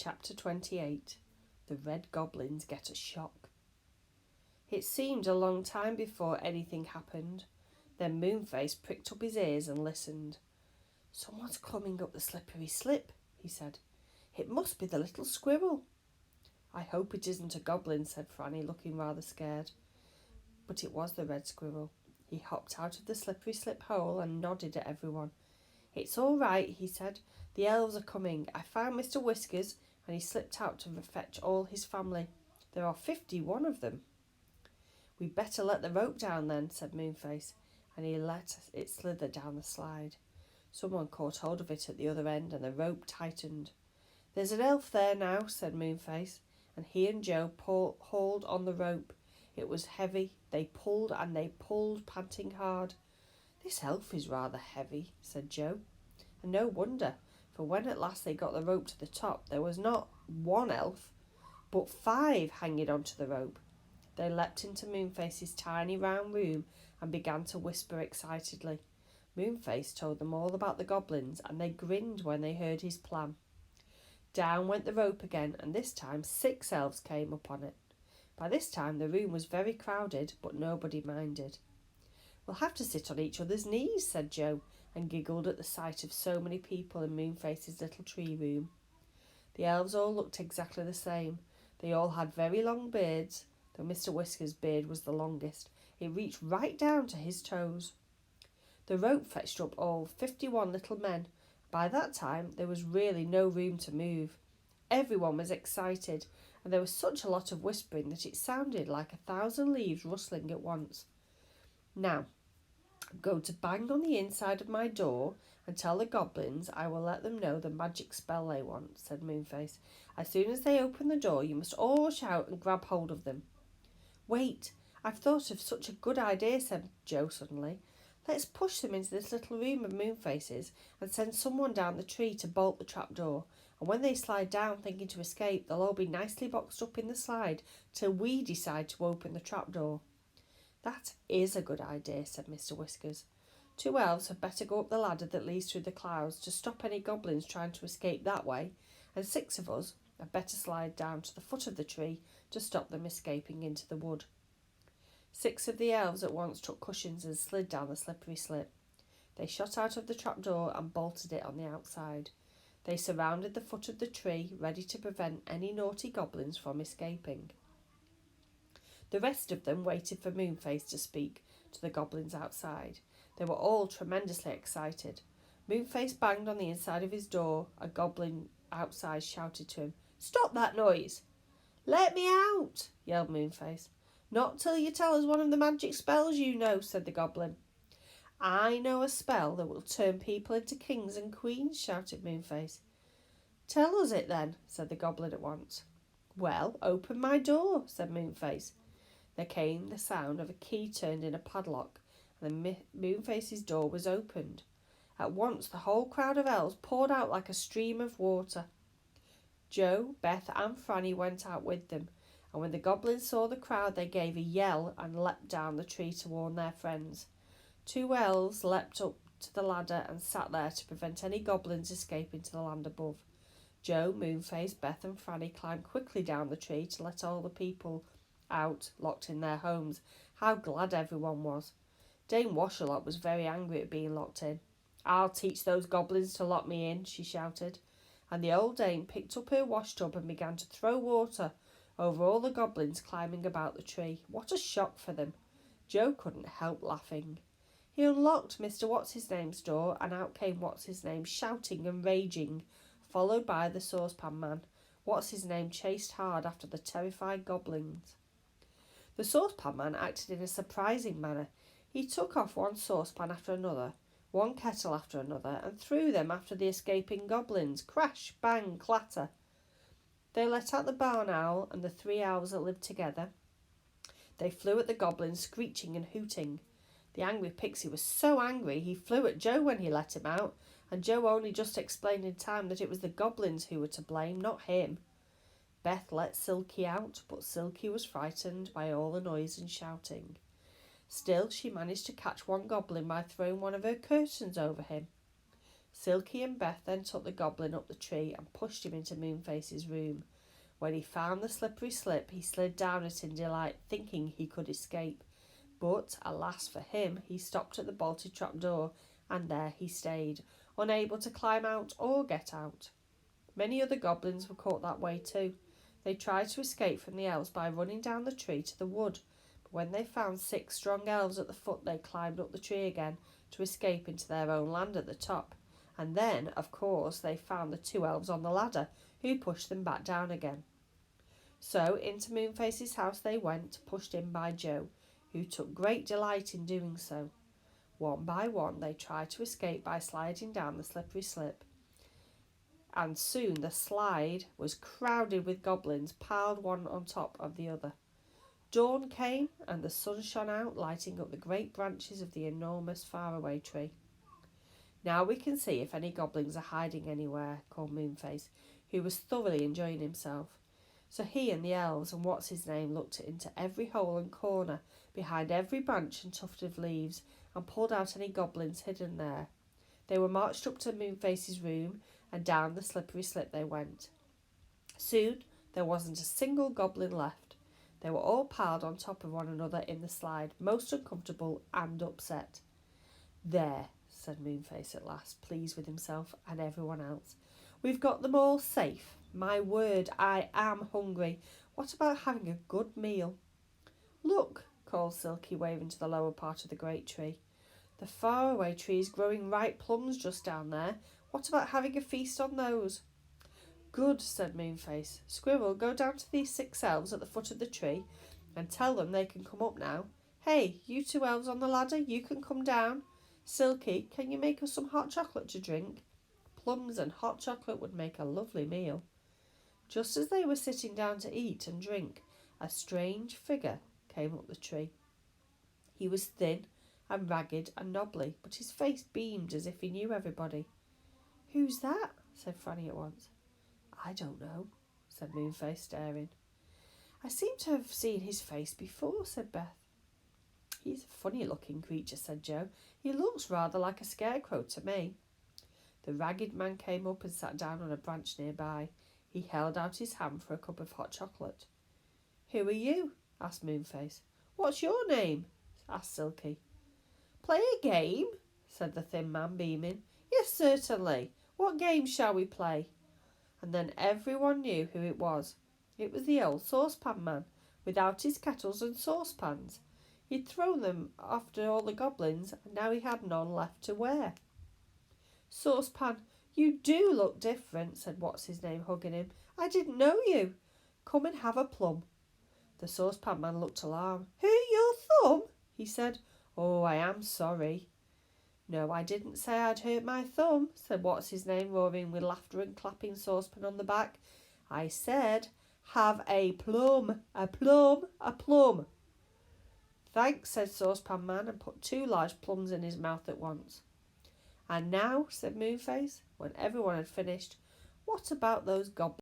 Chapter 28. The Red Goblins Get a Shock. It seemed a long time before anything happened. Then Moonface pricked up his ears and listened. "Someone's coming up the slippery slip," he said. "It must be the little squirrel." "I hope it isn't a goblin," said Franny, looking rather scared. But it was the red squirrel. He hopped out of the slippery slip hole and nodded at everyone. "It's all right," he said. "The elves are coming. I found Mr. Whiskers," and he slipped out to fetch all his family. "There are 51 of them." "We'd better let the rope down then," said Moonface, and he let it slither down the slide. Someone caught hold of it at the other end, and the rope tightened. "There's an elf there now," said Moonface, and he and Joe hauled on the rope. It was heavy. They pulled and they pulled, panting hard. "This elf is rather heavy," said Joe. And no wonder, for when at last they got the rope to the top, there was not one elf, but 5 hanging onto the rope. They leapt into Moonface's tiny round room and began to whisper excitedly. Moonface told them all about the goblins, and they grinned when they heard his plan. Down went the rope again, and this time 6 elves came up on it. By this time the room was very crowded, but nobody minded. "We'll have to sit on each other's knees," said Joe, and giggled at the sight of so many people in Moonface's little tree room. The elves all looked exactly the same. They all had very long beards, though Mr. Whisker's beard was the longest. It reached right down to his toes. The rope fetched up all 51 little men. By that time there was really no room to move. Everyone was excited, and there was such a lot of whispering that it sounded like 1,000 leaves rustling at once. "Now, I'm going to bang on the inside of my door and tell the goblins I will let them know the magic spell they want," said Moonface. "As soon as they open the door, you must all rush out and grab hold of them." "Wait, I've thought of such a good idea," said Joe suddenly. "Let's push them into this little room of Moonface's and send someone down the tree to bolt the trapdoor. And when they slide down thinking to escape, they'll all be nicely boxed up in the slide till we decide to open the trapdoor." "That is a good idea," said Mr. Whiskers. "2 elves had better go up the ladder that leads through the clouds to stop any goblins trying to escape that way, and 6 of us had better slide down to the foot of the tree to stop them escaping into the wood." 6 of the elves at once took cushions and slid down the slippery slip. They shot out of the trapdoor and bolted it on the outside. They surrounded the foot of the tree, ready to prevent any naughty goblins from escaping. The rest of them waited for Moonface to speak to the goblins outside. They were all tremendously excited. Moonface banged on the inside of his door. A goblin outside shouted to him, "Stop that noise!" "Let me out!" yelled Moonface. "Not till you tell us one of the magic spells you know," said the goblin. "I know a spell that will turn people into kings and queens," shouted Moonface. "Tell us it then," said the goblin at once. "Well, open my door," said Moonface. There came the sound of a key turned in a padlock, and Moonface's door was opened. At once the whole crowd of elves poured out like a stream of water. Joe, Beth and Franny went out with them, and when the goblins saw the crowd they gave a yell and leapt down the tree to warn their friends. 2 elves leapt up to the ladder and sat there to prevent any goblins escaping to the land above. Joe, Moonface, Beth and Franny climbed quickly down the tree to let all the people out, locked in their homes. How glad everyone was. Dame Washerlot was very angry at being locked in. "I'll teach those goblins to lock me in," she shouted. And the old dame picked up her washtub and began to throw water over all the goblins climbing about the tree. What a shock for them. Joe couldn't help laughing. He unlocked Mr. What's-His-Name's door, and out came What's-His-Name, shouting and raging, followed by the saucepan man. What's-His-Name chased hard after the terrified goblins. The saucepan man acted in a surprising manner. He took off one saucepan after another, one kettle after another, and threw them after the escaping goblins. Crash, bang, clatter. They let out the barn owl and the 3 owls that lived together. They flew at the goblins, screeching and hooting. The angry pixie was so angry he flew at Joe when he let him out, and Joe only just explained in time that it was the goblins who were to blame, not him. Beth let Silky out, but Silky was frightened by all the noise and shouting. Still, she managed to catch one goblin by throwing one of her curtains over him. Silky and Beth then took the goblin up the tree and pushed him into Moonface's room. When he found the slippery slip, he slid down it in delight, thinking he could escape. But, alas for him, he stopped at the bolted trapdoor, and there he stayed, unable to climb out or get out. Many other goblins were caught that way too. They tried to escape from the elves by running down the tree to the wood, but when they found 6 strong elves at the foot, they climbed up the tree again to escape into their own land at the top. And then, of course, they found the 2 elves on the ladder, who pushed them back down again. So into Moonface's house they went, pushed in by Joe, who took great delight in doing so. One by one they tried to escape by sliding down the slippery slip, and soon the slide was crowded with goblins, piled one on top of the other. Dawn came, and the sun shone out, lighting up the great branches of the enormous faraway tree. "Now we can see if any goblins are hiding anywhere," called Moonface, who was thoroughly enjoying himself. So he and the elves and what's-his-name looked into every hole and corner, behind every branch and tuft of leaves, and pulled out any goblins hidden there. They were marched up to Moonface's room, and down the slippery slip they went. Soon there wasn't a single goblin left. They were all piled on top of one another in the slide, most uncomfortable and upset. "There," said Moonface at last, pleased with himself and everyone else. "We've got them all safe. My word, I am hungry. What about having a good meal?" "Look," called Silky, waving to the lower part of the great tree. "The faraway tree is growing ripe plums just down there. What about having a feast on those?" "Good," said Moonface. "Squirrel, go down to these 6 elves at the foot of the tree and tell them they can come up now. Hey, you 2 elves on the ladder, you can come down. Silky, can you make us some hot chocolate to drink? Plums and hot chocolate would make a lovely meal." Just as they were sitting down to eat and drink, a strange figure came up the tree. He was thin and ragged and knobbly, but his face beamed as if he knew everybody. "Who's that?" said Franny at once. "I don't know," said Moonface, staring. "I seem to have seen his face before," said Beth. "He's a funny-looking creature," said Joe. "He looks rather like a scarecrow to me." The ragged man came up and sat down on a branch nearby. He held out his hand for a cup of hot chocolate. "Who are you?" asked Moonface. "What's your name?" asked Silky. "Play a game?" said the thin man, beaming. "Yes, certainly. What game shall we play?" And then everyone knew who it was. It was the old saucepan man, without his kettles and saucepans. He'd thrown them after all the goblins, and now he had none left to wear. "Saucepan, you do look different," said what's-his-name, hugging him. "I didn't know you. Come and have a plum." The saucepan man looked alarmed. "Hurt your thumb?" he said. "Oh, I am sorry." "No, I didn't say I'd hurt my thumb," said what's-his-name, roaring with laughter and clapping Saucepan on the back. "I said, have a plum, a plum, a plum." "Thanks," said Saucepan Man, and put 2 large plums in his mouth at once. "And now," said Moonface, when everyone had finished, "what about those goblins?"